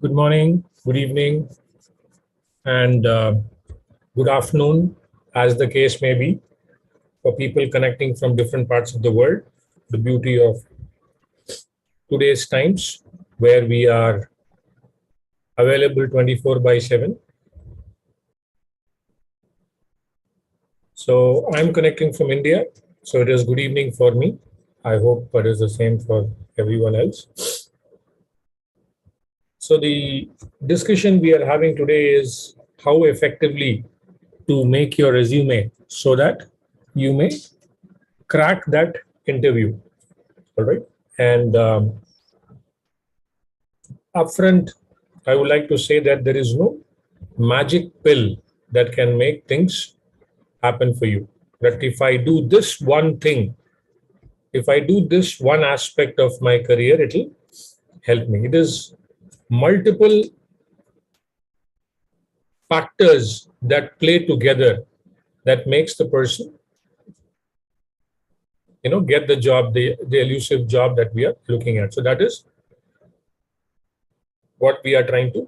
Good morning, good evening, and good afternoon, as the case may be, for people connecting from different parts of the world. The beauty of today's times, where we are available 24 by 7. So I'm connecting from India. So it is good evening for me. I hope it is the same for everyone else. So the discussion we are having today is how effectively to make your resume so that you may crack that interview. All right. And upfront, I would like to say that there is no magic pill that can make things happen for you. That if I do this one thing, if I do this one aspect of my career, it will help me. It is multiple factors that play together that makes the person get the job, the elusive job that we are looking at. So that is what we are trying to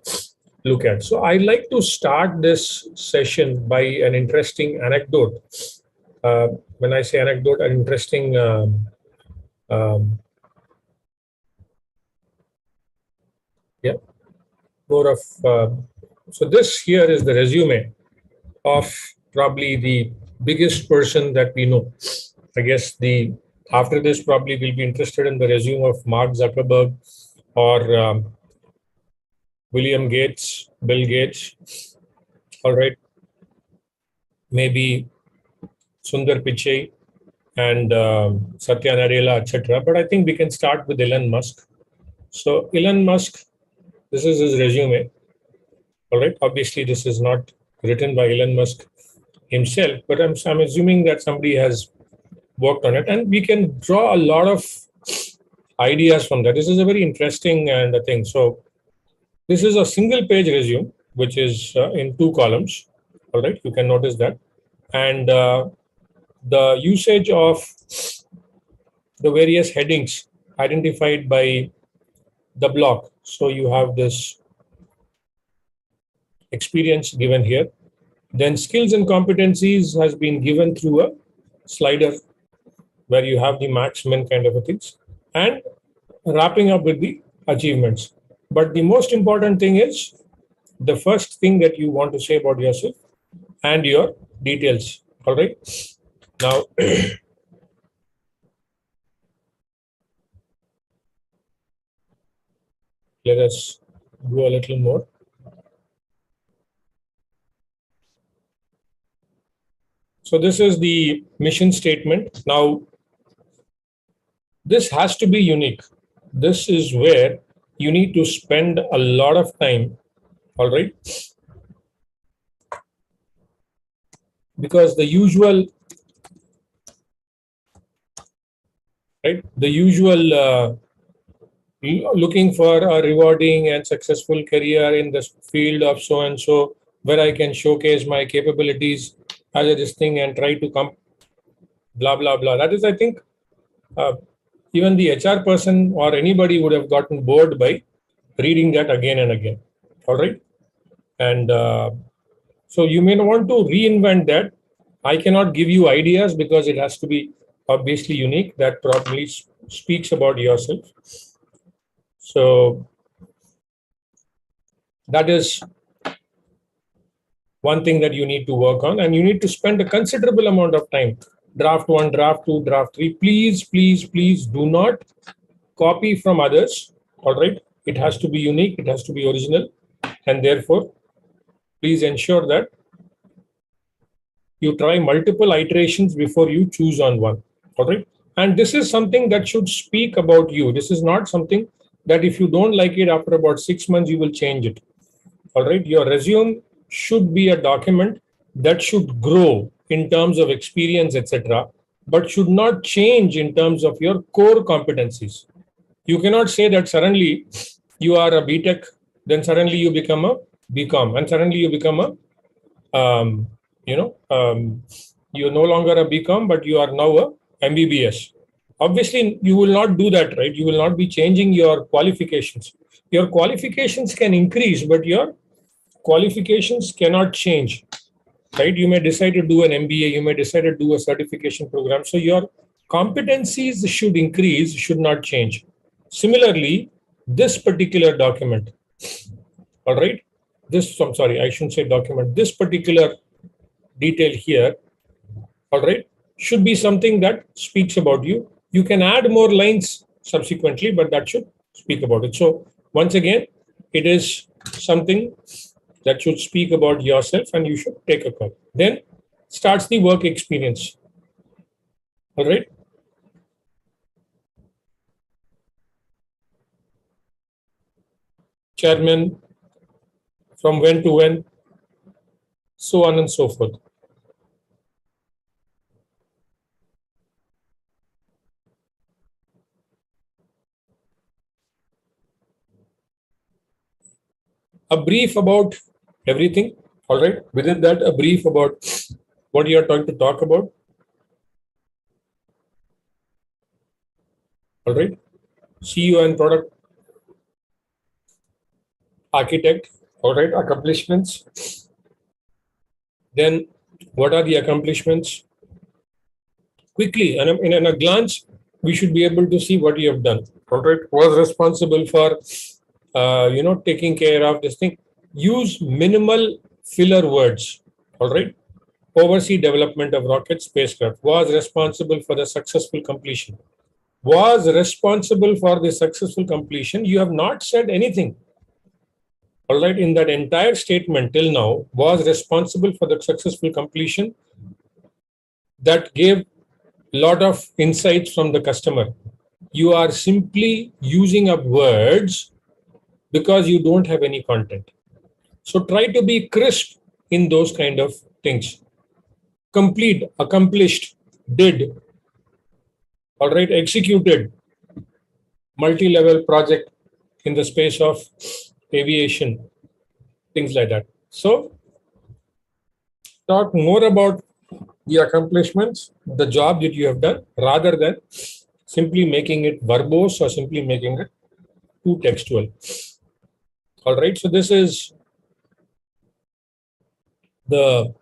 look at. So I like to start this session by an interesting anecdote. When I say anecdote, an interesting yeah, more of so this here is the resume of probably the biggest person that we know. I guess the after this probably will be interested in the resume of Mark Zuckerberg or William Gates, Bill Gates. All right, maybe Sundar Pichai and Satya Nadella, etc. But I think we can start with Elon Musk. So Elon Musk, this is his resume. All right. Obviously, this is not written by Elon Musk himself, but I'm assuming that somebody has worked on it, and we can draw a lot of ideas from that. This is a very interesting and a thing. So this is a single page resume, which is in 2 columns. All right. You can notice that. And the usage of the various headings identified by the block. So you have this experience given here. Then skills and competencies has been given through a slider where you have the maximum kind of a things, and wrapping up with the achievements. But the most important thing is the first thing that you want to say about yourself and your details. All right. Now, let us go a little more. So this is the mission statement. Now, this has to be unique. This is where you need to spend a lot of time, all right? Because the usual, right? The usual looking for a rewarding and successful career in the field of so and so, where I can showcase my capabilities as a this thing and try to come, blah, blah, blah. That is, I think, even the HR person or anybody would have gotten bored by reading that again and again. All right. And so you may want to reinvent that. I cannot give you ideas because it has to be obviously unique. That probably speaks about yourself. So that is one thing that you need to work on, and you need to spend a considerable amount of time. Draft 1, draft 2, draft 3. Please, please, please do not copy from others. All right. It has to be unique. It has to be original. And therefore, please ensure that you try multiple iterations before you choose on one. All right. And this is something that should speak about you. This is not something that if you don't like it after about 6 months, you will change it. All right. Your resume should be a document that should grow in terms of experience, etc., but should not change in terms of your core competencies. You cannot say that suddenly you are a BTech, then suddenly you become a BCom, and suddenly you become a, you're no longer a BCom, but you are now a MBBS. Obviously, you will not do that, right? You will not be changing your qualifications. Your qualifications can increase, but your qualifications cannot change, right? You may decide to do an MBA, you may decide to do a certification program. So your competencies should increase, should not change. Similarly, this particular document, all right, I'm sorry, I shouldn't say document, this particular detail here, all right, should be something that speaks about you. You can add more lines subsequently, but that should speak about it. So once again, it is something that should speak about yourself and you should take a call. Then starts the work experience. All right. Chairman, from when to when, so on and so forth. A brief about everything. All right. Within that, a brief about what you are trying to talk about. All right. CEO and product architect. All right. Accomplishments. Then what are the accomplishments? Quickly, and in a glance, we should be able to see what you have done. All right. Was responsible for, taking care of this thing. Use minimal filler words. All right. Oversee development of rocket spacecraft. Was responsible for the successful completion. Was responsible for the successful completion. You have not said anything. All right. In that entire statement till now, was responsible for the successful completion. That gave lot of insights from the customer. You are simply using up words because you don't have any content. So try to be crisp in those kind of things. Complete, accomplished, did, all right, executed, multi-level project in the space of aviation, things like that. So talk more about the accomplishments, the job that you have done, rather than simply making it verbose or simply making it too textual. All right. So this is the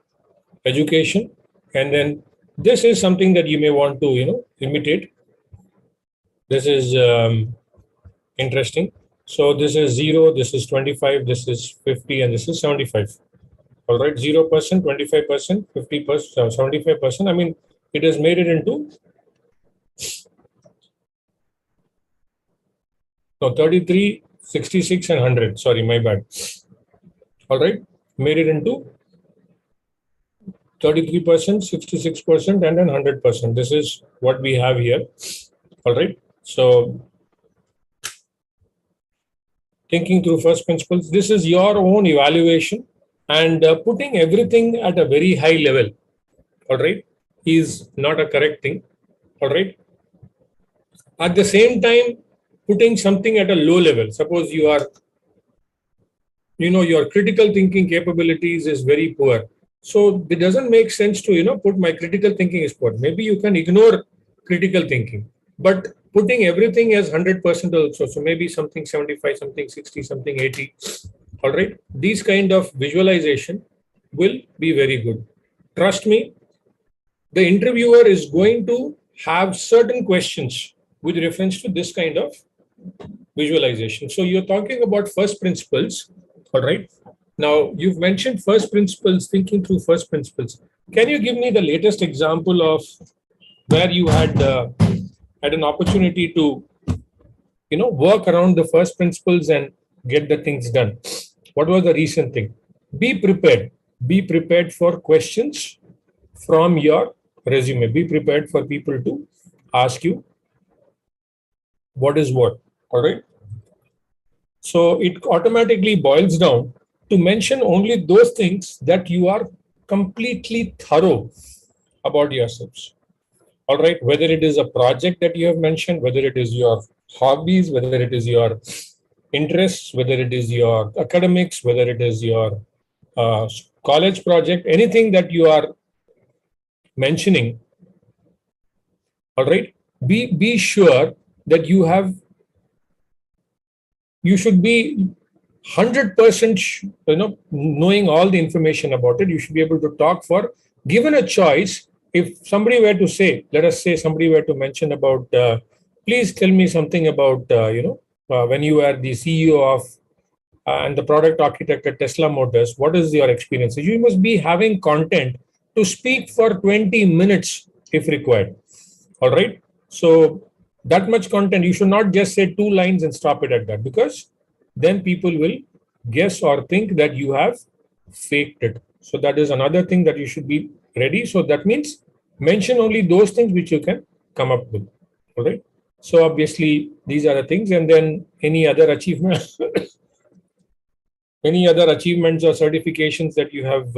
education, and then this is something that you may want to imitate. This is interesting. So this is 0, this is 25, this is 50, and this is 75. All right, 0%, 25%, 50%, 75%. I mean, it has made it into 33, 66, and 100. Sorry, my bad. All right, made it into 33%, 66%, and then 100%. This is what we have here. All right. So thinking through first principles, this is your own evaluation, and putting everything at a very high level, all right, is not a correct thing. All right. At the same time, putting something at a low level. Suppose you are, your critical thinking capabilities is very poor. So it doesn't make sense to, put my critical thinking is poor. Maybe you can ignore critical thinking, but putting everything as 100% also. So maybe something 75, something 60, something 80. All right. These kind of visualization will be very good. Trust me, the interviewer is going to have certain questions with reference to this kind of visualization. So you're talking about first principles. All right. Now, you've mentioned first principles, thinking through first principles. Can you give me the latest example of where you had an opportunity to, work around the first principles and get the things done? What was the recent thing? Be prepared. Be prepared for questions from your resume. Be prepared for people to ask you what is what. All right. So it automatically boils down to mention only those things that you are completely thorough about yourselves. All right, whether it is a project that you have mentioned, whether it is your hobbies, whether it is your interests, whether it is your academics, whether it is your college project, anything that you are mentioning, all right, be sure that you have you should be 100% knowing all the information about it. You should be able to talk for, given a choice. If somebody were to say, let us say somebody were to mention about, please tell me something about, when you are the CEO of and the product architect at Tesla Motors, what is your experience? You must be having content to speak for 20 minutes if required. All right. So that much content, you should not just say two lines and stop it at that, because then people will guess or think that you have faked it. So that is another thing that you should be ready. So that means mention only those things which you can come up with. All right. So obviously these are the things, and then any other achievement, any other achievements or certifications that you have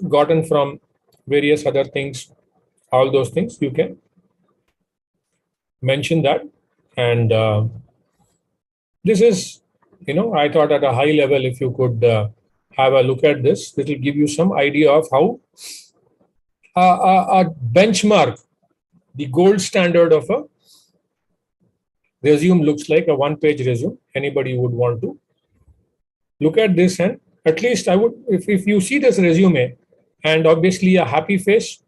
gotten from various other things, all those things you can mention that. And this is, I thought at a high level, if you could have a look at this, it will give you some idea of how a benchmark, the gold standard of a resume looks like, a one-page resume. Anybody would want to look at this, and at least I would, if you see this resume and obviously a happy face,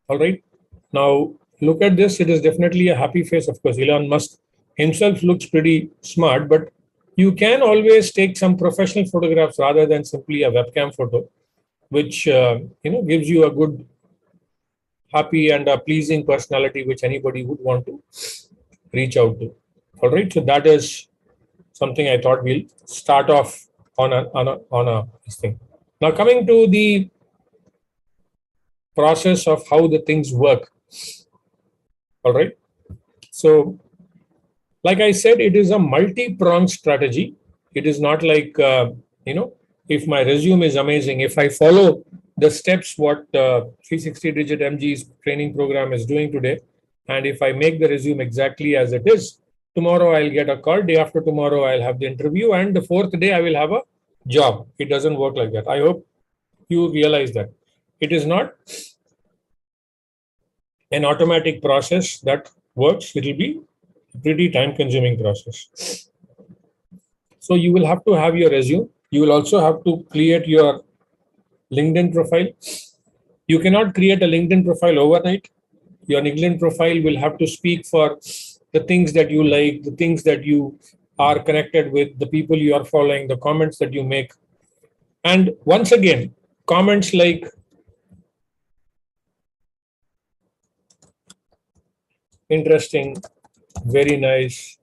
all right. Now look at this. It is definitely a happy face. Of course, Elon Musk himself looks pretty smart, but you can always take some professional photographs rather than simply a webcam photo, which gives you a good, happy, and a pleasing personality, which anybody would want to reach out to. All right. So that is something I thought we'll start off on a this thing. Now coming to the process of how the things work. All right. So, like I said, it is a multi-pronged strategy. It is not like, if my resume is amazing, if I follow the steps what 360 Digit MG's training program is doing today, and if I make the resume exactly as it is, tomorrow I'll get a call, day after tomorrow I'll have the interview, and the fourth day I will have a job. It doesn't work like that. I hope you realize that. It is not an automatic process that works. It will be a pretty time-consuming process. So you will have to have your resume. You will also have to create your LinkedIn profile. You cannot create a LinkedIn profile overnight. Your LinkedIn profile will have to speak for the things that you like, the things that you are connected with, the people you are following, the comments that you make. And once again, comments like interesting, very nice,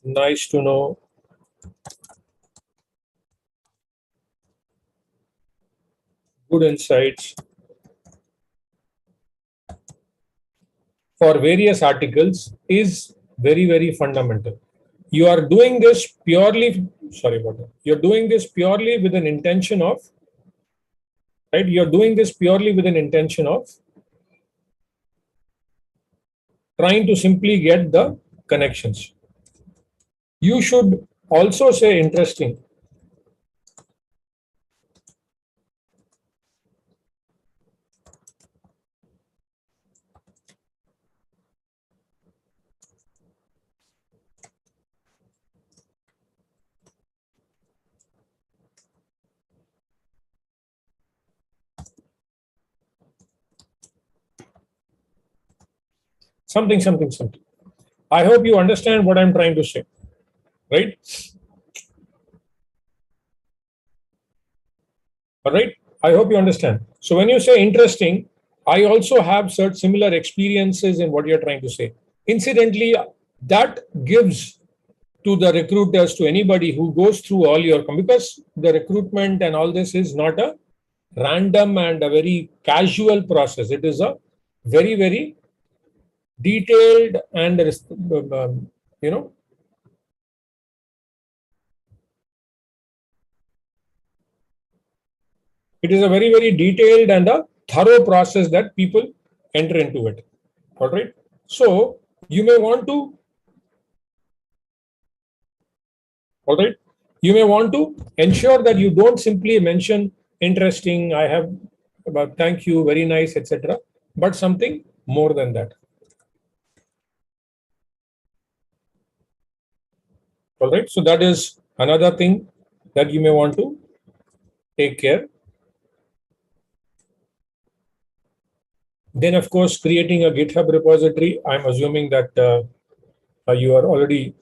nice to know, good insights, for various articles is very, very fundamental. You are doing this purely, sorry about that. You're doing this purely with an intention of, right? You're doing this purely with an intention of trying to simply get the connections. You should also say interesting. Something, something, something. I hope you understand what I'm trying to say, right? All right. I hope you understand. So when you say interesting, I also have certain similar experiences in what you're trying to say. Incidentally, that gives to the recruiters, to anybody who goes through all your, because the recruitment and all this is not a random and a very casual process. It is a very, very detailed and you know it is a very, very detailed and a thorough process that people enter into it. All right. So you may want to, all right, you may want to ensure that you don't simply mention interesting, I have, thank you, very nice, etc., but something more than that. All right. So that is another thing that you may want to take care. Then, of course, creating a GitHub repository. I'm assuming that you are already,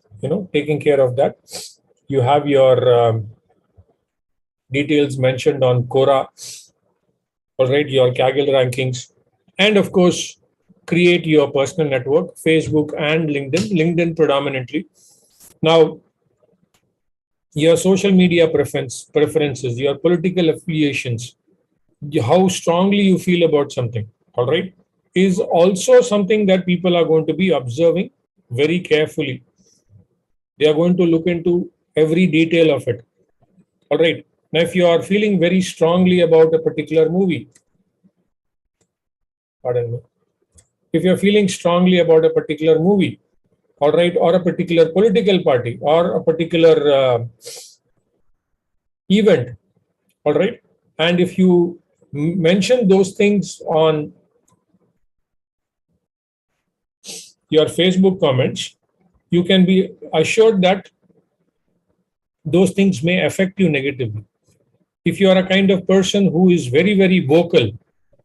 taking care of that. You have your details mentioned on Quora. All right, your Kaggle rankings, and of course, create your personal network, Facebook and LinkedIn. LinkedIn predominantly. Now, your social media preferences, your political affiliations, how strongly you feel about something, all right, is also something that people are going to be observing very carefully. They are going to look into every detail of it. All right. Now, if you are feeling very strongly about a particular movie, pardon me, if you're feeling strongly about a particular movie, all right, or a particular political party or a particular event, all right, and if you mention those things on your Facebook comments, you can be assured that those things may affect you negatively. If you are a kind of person who is very, very vocal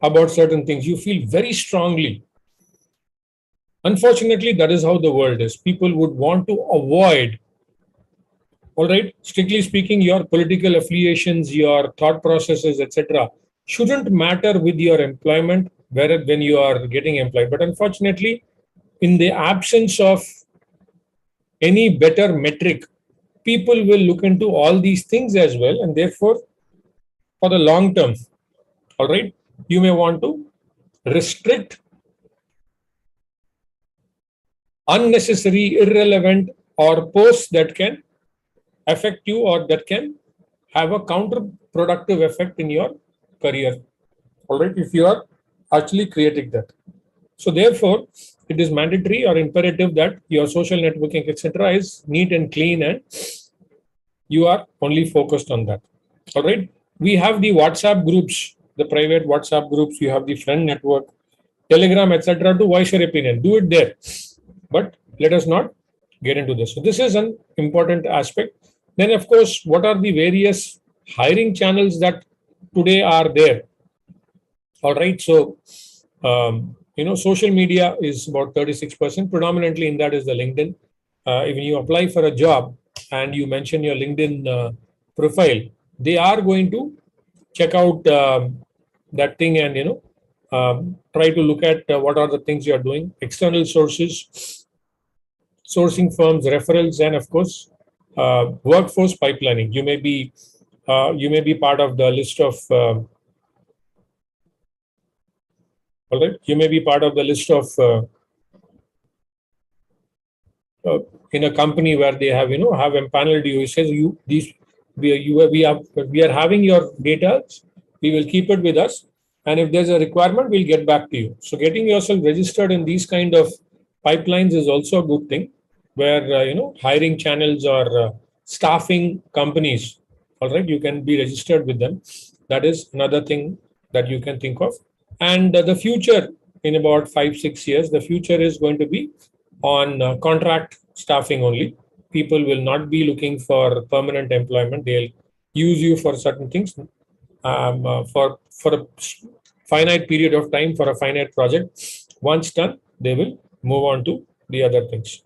about certain things, you feel very strongly. Unfortunately, that is how the world is. People would want to avoid, all right, strictly speaking, your political affiliations, your thought processes, etc., shouldn't matter with your employment, where when you are getting employed. But unfortunately, in the absence of any better metric, people will look into all these things as well. And therefore, for the long term, all right, you may want to restrict unnecessary, irrelevant, or posts that can affect you or that can have a counterproductive effect in your career. All right, if you are actually creating that. So therefore, it is mandatory or imperative that your social networking, etc., is neat and clean, and you are only focused on that. All right. We have the WhatsApp groups, the private WhatsApp groups. You have the friend network, Telegram, etc., to voice your opinion. Do it there. But let us not get into this. So this is an important aspect. Then, of course, what are the various hiring channels that today are there? All right. So, social media is about 36%. Predominantly in that is the LinkedIn. When you apply for a job and you mention your LinkedIn profile, they are going to check out that thing and try to look at what are the things you are doing, external sources, sourcing firms, referrals, and of course workforce pipelining. You may be part of the list of all right. You may be part of the list of in a company where they have have empaneled you. It says you these we are having your data. We will keep it with us, and if there's a requirement, we'll get back to you. So getting yourself registered in these kind of pipelines is also a good thing, where hiring channels or staffing companies. All right, you can be registered with them. That is another thing that you can think of. And the future in about 5-6 years, the future is going to be on contract staffing only. People will not be looking for permanent employment. They'll use you for certain things for a finite period of time for a finite project. Once done, they will move on to the other things.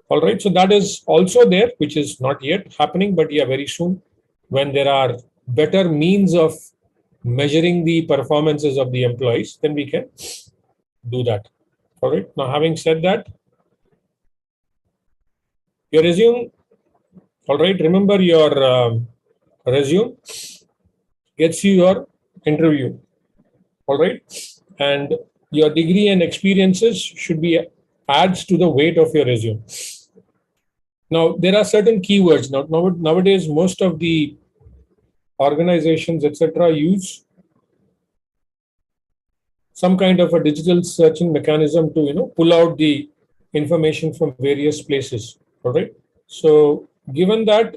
All right. So that is also there, which is not yet happening, but yeah, very soon, when there are better means of measuring the performances of the employees, then we can do that. All right. Now, having said that, your resume, all right, remember your resume gets you your interview, all right, and your degree and experiences should be adds to the weight of your resume. Now, there are certain keywords. Nowadays, most of the organizations, etc., use some kind of a digital searching mechanism to pull out the information from various places. All right. So, given that,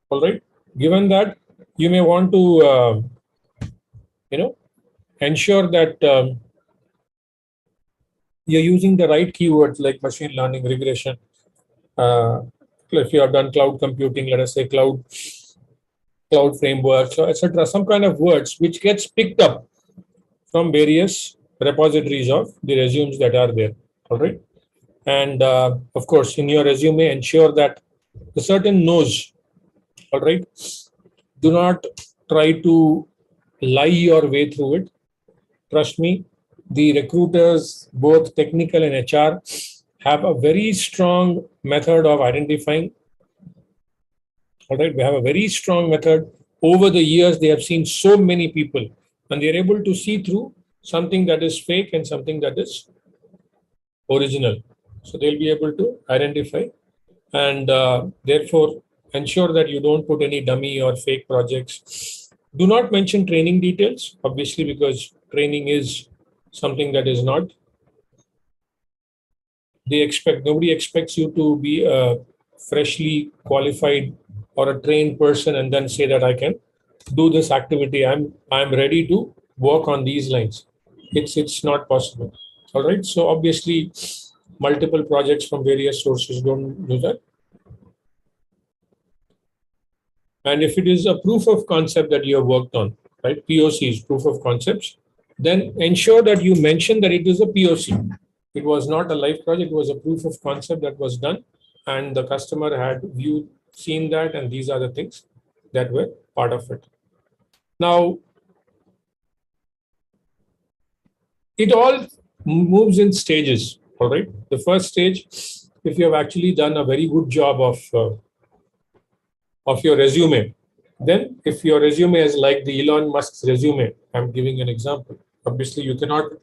all right, given that, you may want to ensure that you're using the right keywords like machine learning, regression, If you have done cloud computing, let us say cloud frameworks, or etc., some kind of words which gets picked up from various repositories of the resumes that are there. All right. And of course, in your resume, ensure that the certain knows. All right. Do not try to lie your way through it. Trust me, the recruiters, both technical and HR, have a very strong method of identifying. All right, we have a very strong method. Over the years, they have seen so many people, and they're able to see through something that is fake and something that is original. So they'll be able to identify, and therefore ensure that you don't put any dummy or fake projects. Do not mention training details, obviously, because training is something that is not. Nobody expects you to be a freshly qualified or a trained person and then say that I can do this activity. I'm ready to work on these lines. It's not possible. All right. So obviously, multiple projects from various sources don't do that. And if it is a proof of concept that you have worked on, right? POCs, proof of concepts, then ensure that you mention that it is a POC. It was not a live project, it was a proof of concept that was done, and the customer had seen that, and these are the things that were part of it. Now, it all moves in stages, all right? The first stage, if you have actually done a very good job of your resume, then if your resume is like the Elon Musk's resume, I'm giving an example. Obviously, you cannot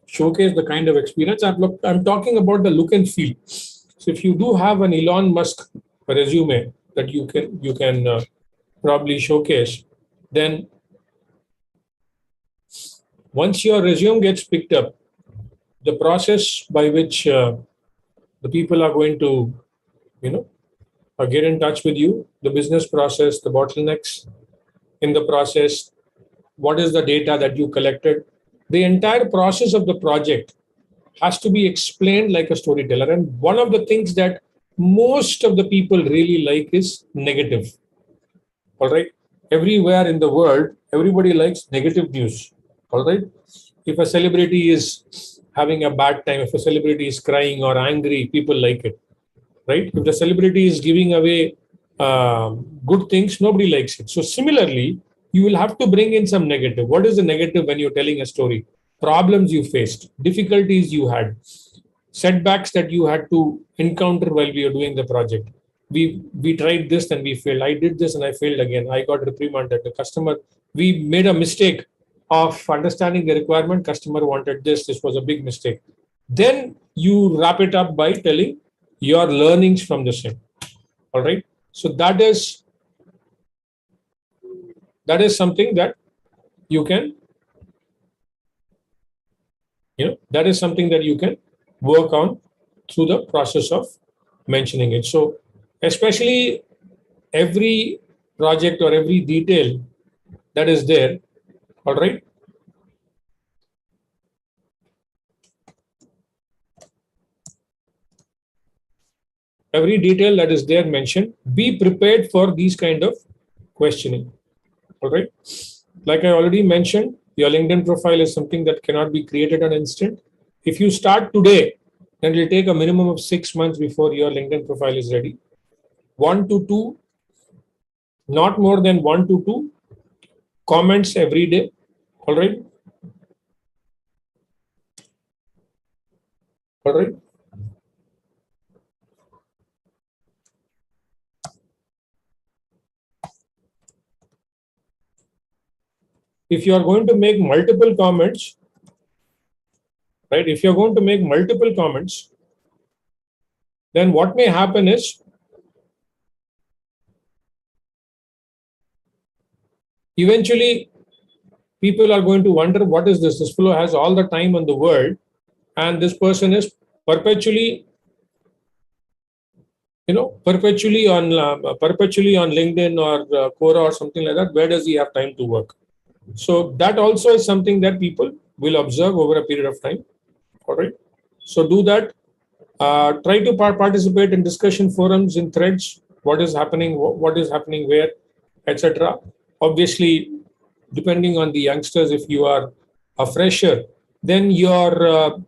showcase the kind of experience. I'm talking about the look and feel. So if you do have an Elon Musk resume that you can probably showcase, then once your resume gets picked up, the process by which the people are going to, get in touch with you, the business process, the bottlenecks in the process, what is the data that you collected, the entire process of the project has to be explained like a storyteller. And one of the things that most of the people really like is negative. All right. Everywhere in the world, everybody likes negative news. All right. If a celebrity is having a bad time, if a celebrity is crying or angry, people like it. Right. If the celebrity is giving away good things, nobody likes it. So similarly, you will have to bring in some negative. What is the negative when you're telling a story? Problems you faced, difficulties you had, setbacks that you had to encounter while we were doing the project. We tried this and we failed. I did this and I failed again. I got reprimanded. The customer, we made a mistake of understanding the requirement. Customer wanted this. This was a big mistake. Then you wrap it up by telling your learnings from the same. All right. So that is something that you can, that is something that you can work on through the process of mentioning it. So especially every project or every detail that is there, all right, every detail that is there mentioned, be prepared for these kind of questioning. All right. Like I already mentioned, your LinkedIn profile is something that cannot be created on instant. If you start today, then it will take a minimum of 6 months before your LinkedIn profile is ready. 1 to 2, not more than 1 to 2 comments every day. All right. All right. If you are going to make multiple comments, right? If you're going to make multiple comments, then what may happen is eventually people are going to wonder, what is this? This fellow has all the time in the world, and this person is perpetually, perpetually on LinkedIn or Quora or something like that. Where does he have time to work? So that also is something that people will observe over a period of time. All right. So do that. Try to participate in discussion forums, in threads, what is happening, what is happening where, etc. Obviously, depending on the youngsters, if you are a fresher, then your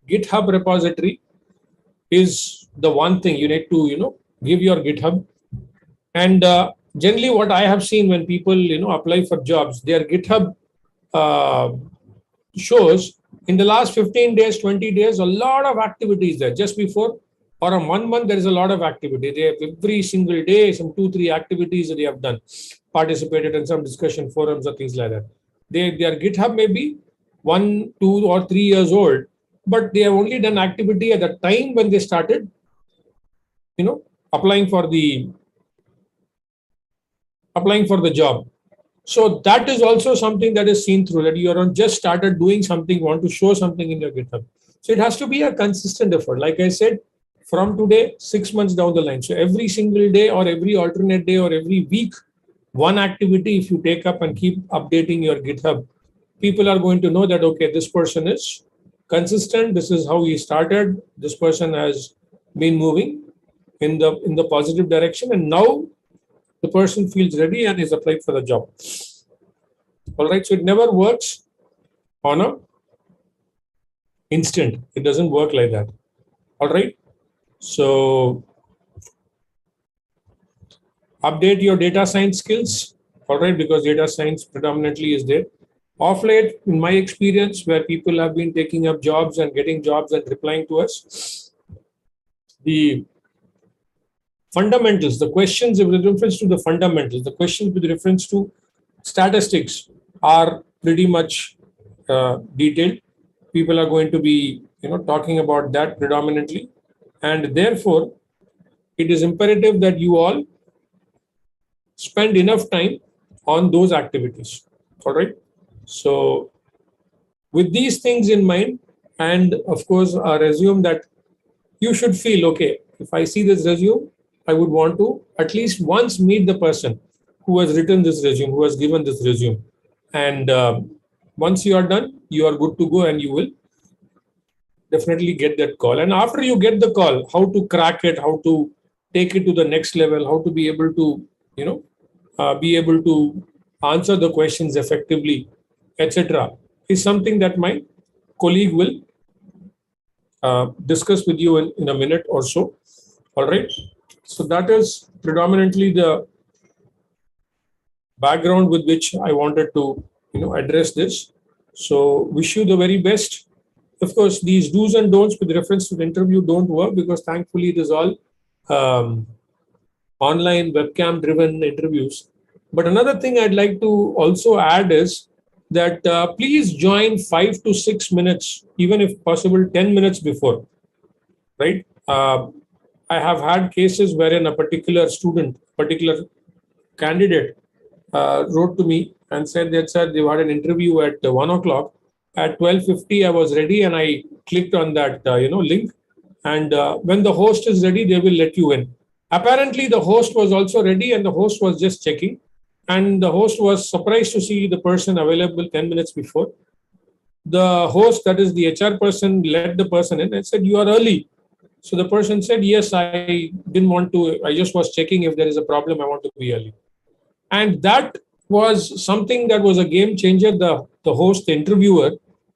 GitHub repository is the one thing you need to, give your GitHub. And generally, what I have seen when people, apply for jobs, their GitHub uh, shows in the last 15 days, 20 days, a lot of activities there. Just before or a 1 month, there is a lot of activity. They have every single day some 2, 3 activities that they have done, participated in some discussion forums or things like that. Their GitHub may be 1, 2, or 3 years old, but they have only done activity at the time when they started, applying for the job. So that is also something that is seen through, that you are just started doing something, want to show something in your GitHub. So it has to be a consistent effort. Like I said, from today, 6 months down the line. So every single day or every alternate day or every week, one activity, if you take up and keep updating your GitHub, people are going to know that, okay, this person is consistent. This is how he started. This person has been moving in the positive direction. And now the person feels ready and is applied for the job. All right. So it never works on a instant. It doesn't work like that. All right. So update your data science skills. All right, because data science predominantly is there. Of late, in my experience, where people have been taking up jobs and getting jobs and replying to us, the fundamentals, the questions with reference to the fundamentals, the questions with reference to statistics are pretty much detailed. People are going to be, talking about that predominantly, and therefore, it is imperative that you all spend enough time on those activities. All right. So, with these things in mind, and of course, a resume that you should feel, okay, if I see this resume, I would want to at least once meet the person who has written this resume, who has given this resume. And once you are done, you are good to go and you will definitely get that call. And after you get the call, how to crack it, how to take it to the next level, how to be able to, be able to answer the questions effectively, etc., is something that my colleague will discuss with you in a minute or so. All right. So that is predominantly the background with which I wanted to, address this. So wish you the very best. Of course, these do's and don'ts with reference to the interview don't work because thankfully it is all online webcam driven interviews. But another thing I'd like to also add is that please join 5 to 6 minutes, even if possible 10 minutes before, right? I have had cases wherein a particular student, particular candidate wrote to me and said that, sir, they had an interview at 1 o'clock. At 12:50, I was ready and I clicked on that, link. And when the host is ready, they will let you in. Apparently, the host was also ready and the host was just checking. And the host was surprised to see the person available 10 minutes before. The host, that is the HR person, let the person in and said, you are early. So the person said, yes, I didn't want to, I just was checking if there is a problem, I want to be early. And that was something that was a game changer. The host, the interviewer,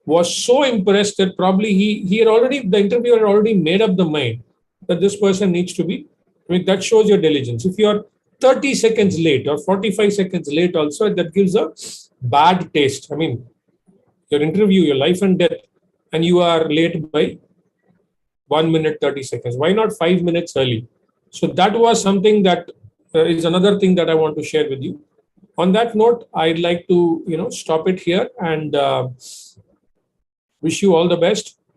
was so impressed that probably the interviewer had already made up the mind that this person needs to be, that shows your diligence. If you're 30 seconds late or 45 seconds late also, that gives a bad taste. I mean, your interview, your life and death, and you are late by 1 minute, 30 seconds. Why not 5 minutes early? So that was something that is another thing that I want to share with you. On that note, I'd like to, stop it here and wish you all the best.